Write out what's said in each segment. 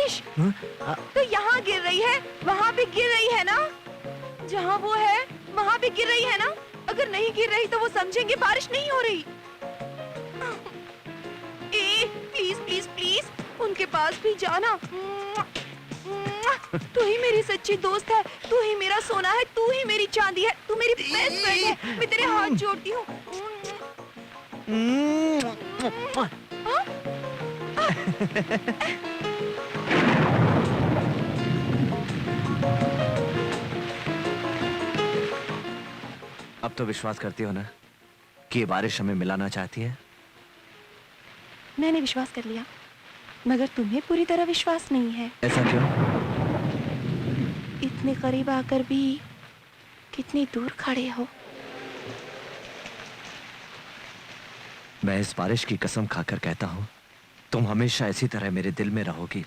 बारिश तो यहाँ गिर रही है, वहाँ भी गिर रही है ना? जहाँ वो है वहाँ भी गिर रही है ना? अगर नहीं गिर रही तो वो समझेंगे बारिश नहीं हो रही। प्लीज प्लीज प्लीज उनके पास भी जाना। तू ही मेरी सच्ची दोस्त है, तू ही मेरा सोना है, तू ही मेरी चांदी है, तू मेरी बेस्ट फ्रेंड है। मैं तेरे हाथ जोड़ती हूँ। अब तो विश्वास करती हो ना कि ये बारिश हमें मिलाना चाहती है? मैंने विश्वास कर लिया, मगर तुम्हें पूरी तरह विश्वास नहीं है। ऐसा क्यों? इतने करीब आकर भी कितनी दूर खड़े हो। मैं इस बारिश की कसम खाकर कहता हूं, तुम हमेशा इसी तरह मेरे दिल में रहोगी।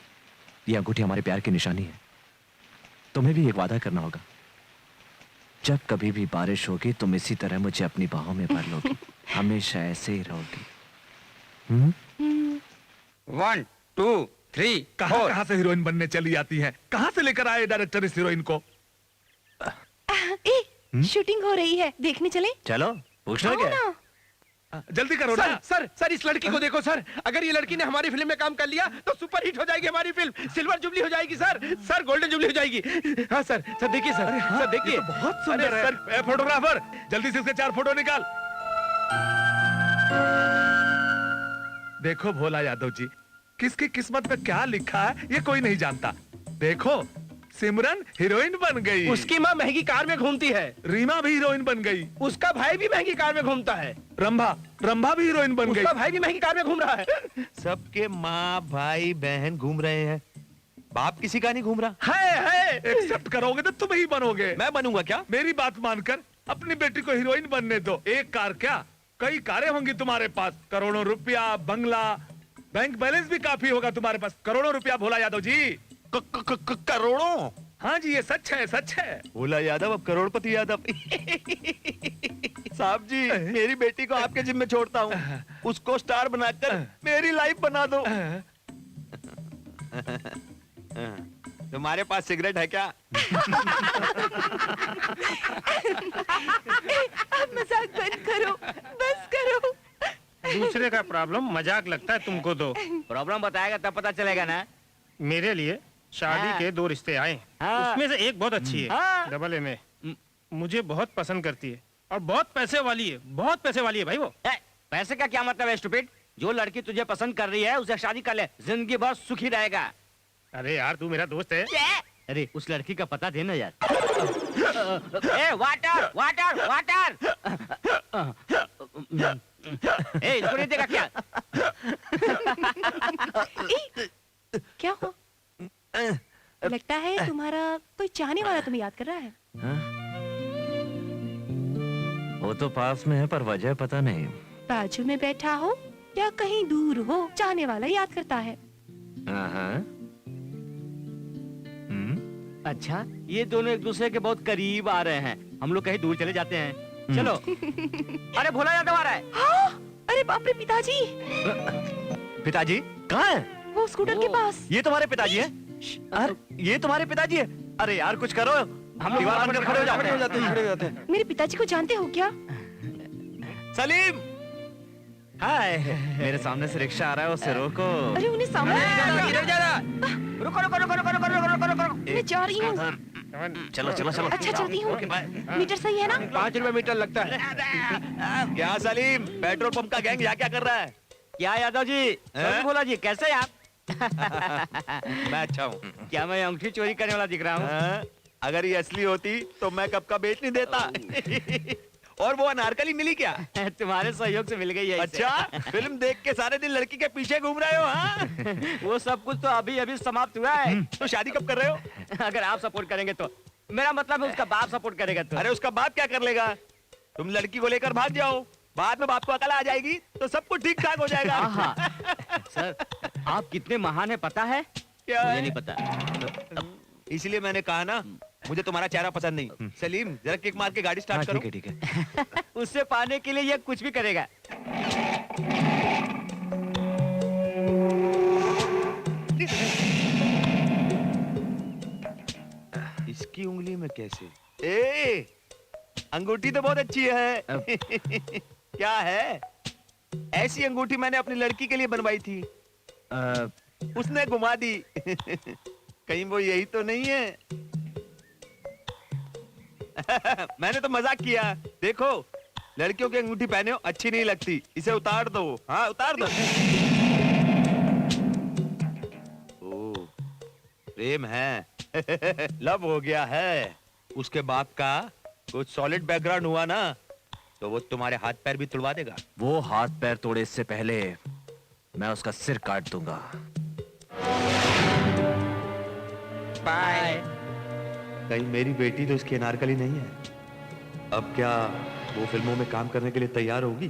ये अंगूठी हमारे प्यार की निशानी है। तुम्हें भी एक वादा करना होगा, जब कभी भी बारिश होगी तुम इसी तरह मुझे अपनी बाहों में भर लोगी। हमेशा ऐसे ही रहोगी। 1 2 3 कहां से हीरोइन बनने चली आती है? कहां से लेकर आए डायरेक्टर इस हीरोइन को? शूटिंग हो रही है, देखने चले? चलो, पूछना क्या है? जल्दी करो ना। सर इस लड़की को देखो सर। अगर ये लड़की ने हमारी फिल्म में काम कर लिया तो सुपर हिट हो जाएगी हमारी फिल्म, सिल्वर जुबली हो जाएगी सर गोल्डन जुबली हो जाएगी। हाँ सर देखिए सर देखिए, बहुत सुंदर है। सर फोटोग्राफर जल्दी से इसके 4 फोटो निकाल। देखो भोला यादव जी, किसकी किस्मत में क्या लिखा है ये कोई नहीं जानता। देखो सिमरन हीरोइन बन गई, उसकी माँ महंगी कार में घूमती है, रीमा भी हीरोइन बन गई, उसका भाई भी महंगी कार में घूमता है, रंभा भी हीरोइन बन गई, उसका भाई भी महंगी कार में घूम रहा है। सबके माँ भाई बहन घूम रहे हैं, बाप किसी का नहीं घूम रहा है। एक्सेप्ट करोगे तो तुम ही बनोगे। मैं बनूंगा क्या? मेरी बात मानकर अपनी बेटी को हीरोइन बनने दो। एक कार क्या, कई कारें होंगी तुम्हारे पास, करोड़ों रुपया, बंगला, बैंक बैलेंस भी काफी होगा तुम्हारे पास। करोड़ों रुपया भोला यादव जी। करोड़ों? हाँ जी, ये सच है, सच है। भोला यादव अब करोड़पति यादव। साहब जी, मेरी बेटी को आपके जिम्मे छोड़ता हूँ, उसको स्टार बनाकर मेरी लाइफ बना दो। तुम्हारे पास सिगरेट है क्या? अब मजाक बंद करो, बस करो। दूसरे का प्रॉब्लम मजाक लगता है तुमको तो। प्रॉब्लम बताएगा तब पता चलेगा ना। मेरे लिए शादी के 2 रिश्ते आए, उसमें से एक बहुत अच्छी है, डबल ए में, मुझे बहुत पसंद करती है और बहुत पैसे वाली है, बहुत पैसे वाली है भाई वो। पैसे का क्या मतलब है स्टूपिड? जो लड़की तुझे पसंद कर रही है उसे शादी कर ले, जिंदगी भर सुखी रहेगा। अरे यार तू मेरा दोस्त है। अरे उस लड़की का पता देना यार। ए वाटर वाटर वाटर। ए इसको नहीं देगा क्या? क्या हो? लगता है तुम्हारा कोई चाहने वाला तुम्हें याद कर रहा है। वो तो पास में है पर वजह पता नहीं। बाजू में बैठा हो या कहीं दूर हो, चाहने वाला याद करता है। अच्छा, ये दोनों एक दूसरे के बहुत करीब आ रहे हैं, हम लोग कहीं दूर चले जाते हैं। चलो। अरे भोला यादव आ रहा है। हाँ? अरे बाप रे, पिताजी। पिताजी कहाँ है? वो स्कूटर के पास। ये तुम्हारे पिताजी है? अरे ये तुम्हारे पिताजी है? अरे यार कुछ करो, हम दीवार बनकर खड़े हो जाते हैं। मेरे पिताजी को जानते हो क्या? सलीम, हाय। मेरे सामने से रिक्शा आ रहा है, उससे रोको। अरे उन्हें सामने रुको रुको रुको रुको रुको रुको रुको रुको। मैं जा रही हूँ। चलो चलो चलो। अच्छा चलती हूँ। मीटर सही है ना? 5 रुपए मीटर लगता है। क्या सलीम, पेट्रोल पंप का गैंग यहाँ क्या कर रहा है? क्या यादव जी, भोला जी कैसे आप? मैं अच्छा हूँ। क्या मैं अंगूठी चोरी करने वाला दिख रहा हूँ? अगर ये असली होती तो मैं कब का बेच नहीं देता। और वो अनारकली मिली क्या? तुम्हारे सहयोग से मिल गई है। अच्छा, फिल्म देख के सारे दिन लड़की के पीछे घूम रहे हो? हाँ? वो सब कुछ तो अभी अभी समाप्त हुआ है। तो शादी कब कर रहे हो? अगर आप सपोर्ट करेंगे तो। मेरा मतलब है उसका बाप सपोर्ट करेगा तो। अरे उसका बाप क्या कर लेगा? तुम लड़की को लेकर भाग जाओ, बाद में बाप को अकल आ जाएगी तो सब कुछ ठीक ठाक हो जाएगा। सर, आप कितने महान है पता है? क्या? मुझे नहीं पता। इसलिए मैंने कहा ना, मुझे तुम्हारा चेहरा पसंद नहीं। सलीम, जरा किक मार के गाड़ी स्टार्ट करो। ठीक है। उससे पाने के लिए ये कुछ भी करेगा। में कैसे? ए, अंगूठी तो बहुत अच्छी है। क्या है? ऐसी अंगूठी मैंने अपनी लड़की के लिए बनवाई थी। उसने घुमा दी। कहीं वो यही तो नहीं है? मैंने तो मजाक किया। देखो, लड़कियों की अंगूठी पहने हो अच्छी नहीं लगती, इसे उतार दो। हाँ, उतार दो। ओ, प्रेम है। लव हो गया है। उसके बाप का कुछ सॉलिड बैकग्राउंड हुआ ना, तो वो तुम्हारे हाथ पैर भी तुड़वा देगा। वो हाथ पैर तोड़े इससे पहले मैं उसका सिर काट दूंगा। बाय। कहीं मेरी बेटी तो इसकी अनारकली नहीं है? अब क्या वो फिल्मों में काम करने के लिए तैयार होगी?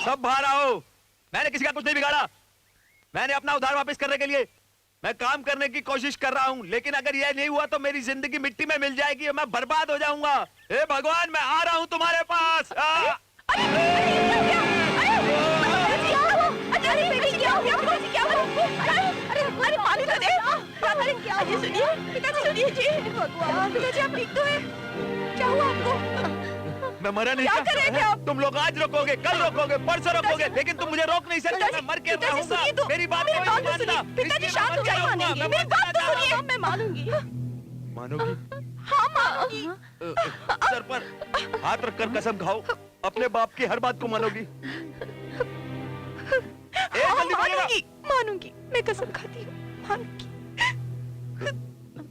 सब बाहर आओ। मैंने किसी का कुछ नहीं बिगाड़ा। मैंने अपना उधार वापस करने के लिए मैं काम करने की कोशिश कर रहा हूं, लेकिन अगर यह नहीं हुआ तो मेरी जिंदगी मिट्टी में मिल जाएगी और मैं बर्बाद हो जाऊंगा। हे भगवान, मैं आ रहा हूं तुम्हारे पास। अरे पानी तो दे। पिताजी सुनिए, पिताजी सुनिए जी। पिताजी आप ठीक तो हैं? क्या हुआ आपको? मैं मरा नहीं। क्या करेंगे आप? तुम लोग आज रोकोगे, कल रोकोगे, परसों रोकोगे, लेकिन तुम मुझे रोक नहीं सकते। मैं मर के रहूंगा। मेरी बात कोई नहीं मानता। पिताजी शांत हो जाइए, मानेंगे। मेरी बात तो सुनिए। मैं मानूंगी। मानोगी? हाँ मानूंगी। सर पर हाथ रखकर कसम खाओ, अपने बाप की हर बात को मानोगी? मानूंगी, मानूंगी। मैं कसम खाती हूँ, मानूंगी।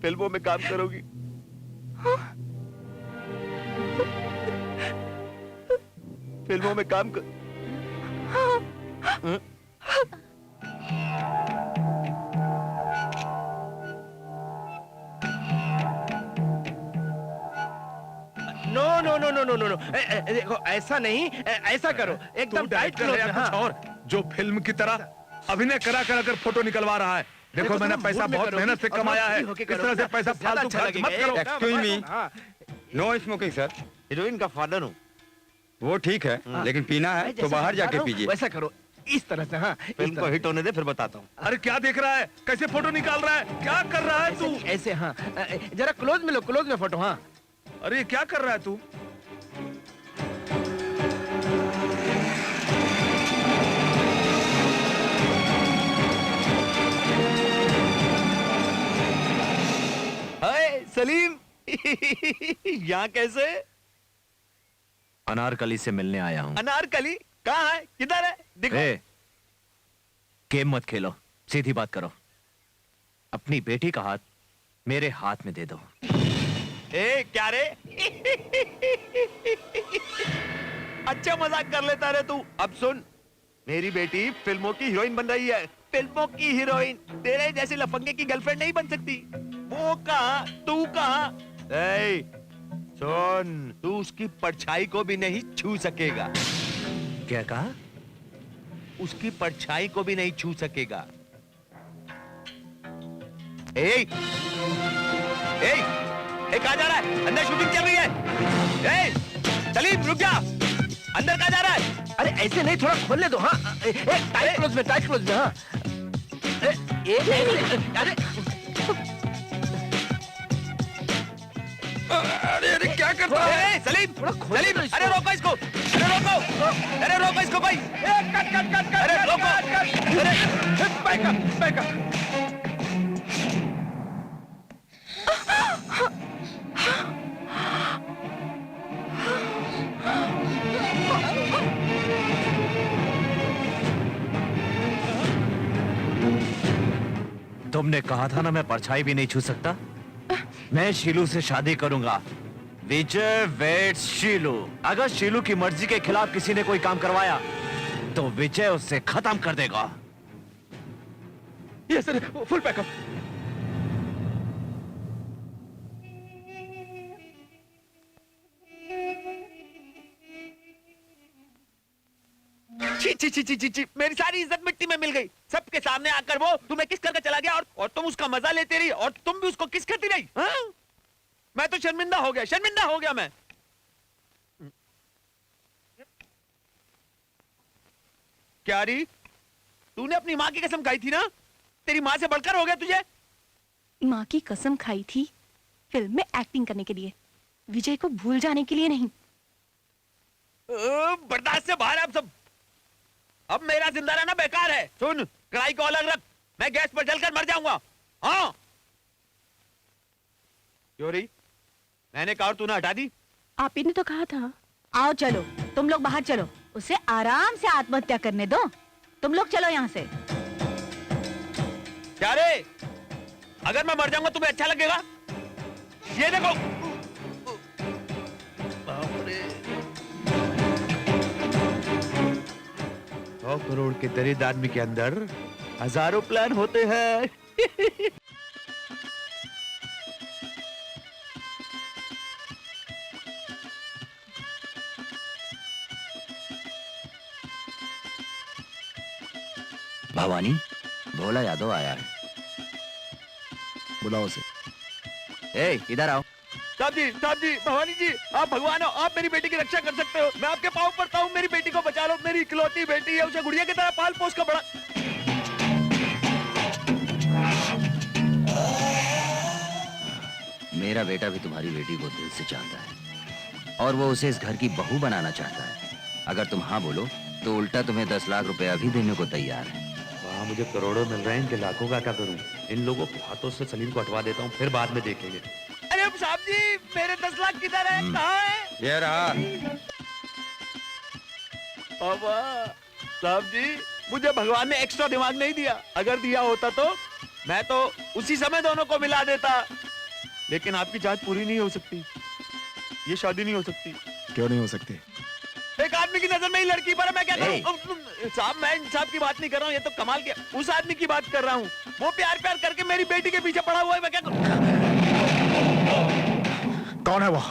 फिल्मों में काम करोगी? फिल्मों में काम कर। No no no no no no no, देखो ऐसा नहीं, ऐसा करो एकदम टाइट डायरेक्टर है या कुछ और जो फिल्म की तरह अभिनय करा कर फोटो निकलवा रहा है। देखो, मैंने पैसा बहुत मेहनत से कमाया है। इस तरह से पैसा फालतू खर्च मत करो। Excuse me, no smoking sir. Heroine का फादर हूँ। वो ठीक है, लेकिन पीना है तो बाहर जाके पीजिए। वैसा करो, इस तरह से। हाँ, फिल्म को हिट होने दे, फिर बताता हूँ। अरे क्या देख रहा है? कैसे फोटो निकाल रहा है? क्या कर रहा है तू? ऐसे। हाँ, जरा क्लोज में लो, क्लोज में फोटो। हाँ, अरे क्या कर रहा है तू? हाय सलीम। यहाँ कैसे? अनारकली से मिलने आया हूं। अनारकली कहाँ है? किधर है? दिखो। गेम मत खेलो, सीधी बात करो। अपनी बेटी का हाथ मेरे हाथ में दे दो। ए, क्या रे? अच्छा मजाक कर लेता रे तू। अब सुन, मेरी बेटी फिल्मों की हीरोइन बन रही है। फिल्मों की हीरोइन तेरे जैसे लफंगे की गर्लफ्रेंड नहीं बन सकती। वो कहाँ, तू कहाँ? सुन, तू उसकी परछाई को भी नहीं छू सकेगा। क्या कहा? उसकी परछाई को भी नहीं छू सकेगा। ए, ए, कहाँ जा रहा है? अंदर शूटिंग चल रही है। ए, सलीम रुक जा। अंदर कहाँ जा रहा है? अरे ऐसे नहीं, थोड़ा खोलने दो। हाँ, टाइट क्लोज में, टाइट क्लोज में। हाँ, अरे अरे क्या करता है? सलीम, सलीम, अरे रोको इसको, अरे रोको, अरे रोको इसको भाई। कट कट कट, अरे रोको, अरे बैक अप। तुमने कहा था ना मैं परछाई भी नहीं छू सकता। मैं शीलू से शादी करूंगा। विजय वेट्स शीलू। अगर शीलू की मर्जी के खिलाफ किसी ने कोई काम करवाया तो विजय उससे खत्म कर देगा। Yes sir, full backup. छी छी छी छी छी छी, मेरी सारी इज्जत मिट्टी में मिल गई। सबके सामने आकर वो तुम्हें किस करके चला गया और तुम उसका मजा लेते रही और तुम भी उसको किस करती रही। हाँ? मैं तो शर्मिंदा हो गया, शर्मिंदा हो गया मैं। क्या री, तूने अपनी माँ की कसम खाई थी ना? तेरी माँ से बढ़कर हो गया तुझे? माँ की कसम खाई थी फिल्म में एक्टिंग करने के लिए, विजय को भूल जाने के लिए नहीं। बर्दाश्त से बाहर है अब सब। अब मेरा जिंदा रहना बेकार है। सुन, कढ़ाई को अलग रख, मैं गैस पर जलकर मर जाऊंगा। हाँ क्यों रही? मैंने कहा और तूने हटा दी। आप ही ने तो कहा था। आओ चलो, तुम लोग बाहर चलो, उसे आराम से आत्महत्या करने दो। तुम लोग चलो यहाँ से। क्या रे, अगर मैं मर जाऊंगा तुम्हें अच्छा लगेगा? ये देखो, बाप रे, 100 करोड़ के दरिद्र आदमी के अंदर हजारों प्लान होते हैं। भवानी, भोला यादव आया है। बुलाओ उसे। ए, इधर आओ। साहब जी, भवानी जी, आप भगवान हो, आप मेरी बेटी की रक्षा कर सकते हो। मैं आपके पाँव पड़ता हूँ, मेरी बेटी को बचा लो। मेरी इकलौती बेटी है, उसे गुड़िया की तरह पाल पोस कर बड़ा। मेरा बेटा भी तुम्हारी बेटी को दिल से चाहता है और वो उसे इस घर की बहू बनाना चाहता है। अगर तुम हाँ बोलो तो उल्टा तुम्हें 10 लाख रुपया भी देने को तैयार है। वहाँ मुझे करोड़ों मिल रहे हैं, इनके लाखों का क्या करूँ? इन लोगों के हाथों से सलीम को हटवा देता हूँ, फिर बाद में देखेंगे। अरे साहब जी, मेरे 10 लाख किधर है? कहाँ है? ये रहा। बाबा साहब जी, मुझे भगवान ने एक्स्ट्रा दिमाग नहीं दिया। अगर दिया होता तो मैं तो उसी समय दोनों को मिला देता। लेकिन आपकी जांच पूरी नहीं हो सकती, ये शादी नहीं हो सकती। क्यों नहीं हो सकती? एक आदमी की नजर में ही लड़की पर है, मैं क्या करूं? साहब, मैं इंसाफ की बात नहीं कर रहा हूँ, ये तो कमाल के उस आदमी की बात कर रहा हूँ। वो प्यार करके मेरी बेटी के पीछे पड़ा हुआ है, मैं क्या करूं? कौन है वो?